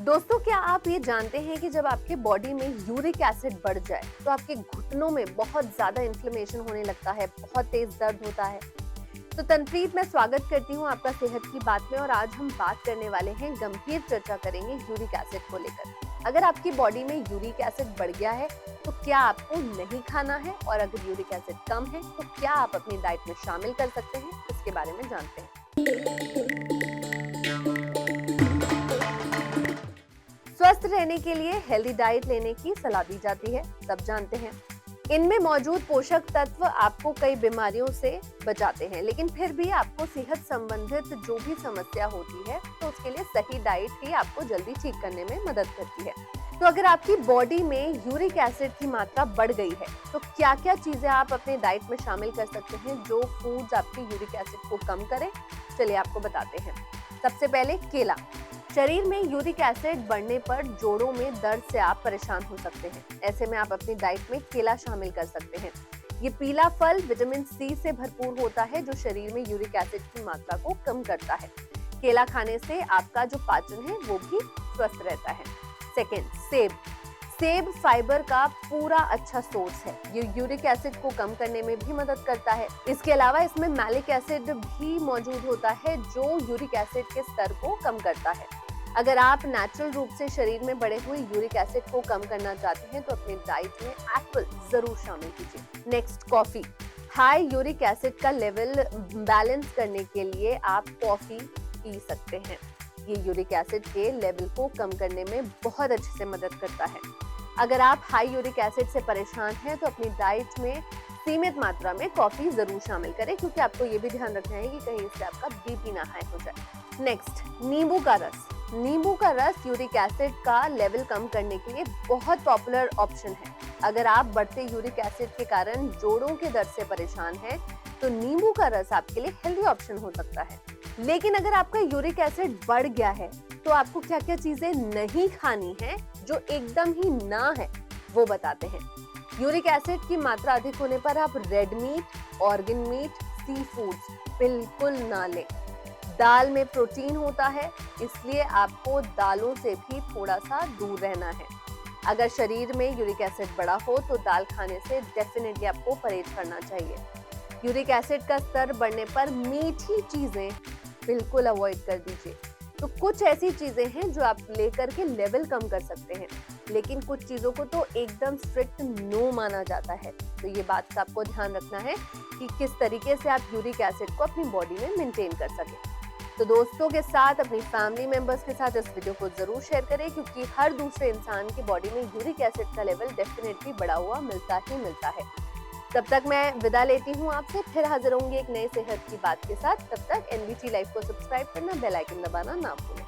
दोस्तों, क्या आप ये जानते हैं कि जब आपके बॉडी में यूरिक एसिड बढ़ जाए तो आपके घुटनों में बहुत ज्यादा इन्फ्लेमेशन होने लगता है, बहुत तेज दर्द होता है। तो तनप्रीत, मैं स्वागत करती हूँ आपका सेहत की बात में। और आज हम बात करने वाले हैं, गंभीर चर्चा करेंगे यूरिक एसिड को लेकर। अगर आपकी बॉडी में यूरिक एसिड बढ़ गया है तो क्या आपको नहीं खाना है, और अगर यूरिक एसिड कम है तो क्या आप अपनी डाइट में शामिल कर सकते हैं, इसके बारे में जानते हैं। स्वस्थ रहने के लिए हेल्दी डाइट लेने की सलाह दी जाती है, सब जानते हैं। इनमें मौजूद पोषक तत्व आपको कई बीमारियों से बचाते हैं, लेकिन फिर भी आपको सेहत संबंधित जो भी समस्या होती है तो उसके लिए सही डाइट ही आपको जल्दी ठीक करने में मदद करती है। तो अगर आपकी बॉडी में यूरिक एसिड की मात्रा बढ़ गई है तो क्या क्या चीजें आप अपने डाइट में शामिल कर सकते हैं जो फूड्स आपकी यूरिक एसिड को कम करें, चलिए आपको बताते हैं। सबसे पहले केला। शरीर में यूरिक एसिड बढ़ने पर जोड़ों में दर्द से आप परेशान हो सकते हैं। ऐसे में आप अपनी डाइट में केला शामिल कर सकते हैं। ये पीला फल विटामिन सी से भरपूर होता है जो शरीर में यूरिक एसिड की मात्रा को कम करता है। केला खाने से आपका जो पाचन है वो भी स्वस्थ रहता है। सेकेंड, सेब। सेब फाइबर का पूरा अच्छा सोर्स है। ये यूरिक एसिड को कम करने में भी मदद करता है। इसके अलावा इसमें मैलिक एसिड भी मौजूद होता है जो यूरिक एसिड के स्तर को कम करता है। अगर आप नेचुरल रूप से शरीर में बढ़े हुए यूरिक एसिड को कम करना चाहते हैं तो अपनी डाइट में एप्पल जरूर शामिल कीजिए। Next, coffee. High uric acid का लेवल बैलेंस करने के लिए आप कॉफी पी सकते हैं। ये यूरिक एसिड के लेवल को कम करने में बहुत अच्छे से मदद करता है। अगर आप हाई यूरिक एसिड से परेशान हैं तो अपनी डाइट में सीमित मात्रा में कॉफी जरूर शामिल करें, क्योंकि आपको ये भी ध्यान रखना है कि कहीं इससे आपका बीपी ना हाई हो जाए। नेक्स्ट, नींबू का रस। नींबू का रस यूरिक एसिड का लेवल कम करने के लिए बहुत पॉपुलर ऑप्शन है। अगर आप बढ़ते यूरिक एसिड के कारण जोड़ों के दर्द से परेशान हैं तो नींबू का रस आपके लिए हेल्दी ऑप्शन हो सकता है। लेकिन अगर आपका यूरिक एसिड बढ़ गया है तो आपको क्या क्या चीजें नहीं खानी है जो एकदम ही ना है, वो बताते हैं। यूरिक एसिड की मात्रा अधिक होने पर आप red meat, organ meet, sea foods बिल्कुल ना लें। दाल में प्रोटीन होता है, इसलिए आपको दालों से भी थोड़ा सा दूर रहना है। अगर शरीर में यूरिक एसिड बढ़ा हो तो दाल खाने से डेफिनेटली आपको परहेज करना चाहिए। यूरिक एसिड का स्तर बढ़ने पर मीठी चीजें बिल्कुल अवॉइड कर दीजिए। तो कुछ ऐसी चीजें हैं जो आप लेकर के लेवल कम कर सकते हैं, लेकिन कुछ चीजों को तो एकदम स्ट्रिक्ट नो माना जाता है। तो ये बात का आपको ध्यान रखना है कि किस तरीके से आप यूरिक एसिड को अपनी बॉडी में मेंटेन कर सकें। तो दोस्तों के साथ, अपनी फैमिली मेंबर्स के साथ इस वीडियो को जरूर शेयर करें, क्योंकि हर दूसरे इंसान की बॉडी में यूरिक एसिड का लेवल डेफिनेटली बढ़ा हुआ मिलता ही मिलता है। तब तक मैं विदा लेती हूँ आपसे, फिर हाजिर होंगी एक नए सेहत की बात के साथ। तब तक एनवीटी लाइफ को सब्सक्राइब करना, बेल आइकन दबाना ना भूलें।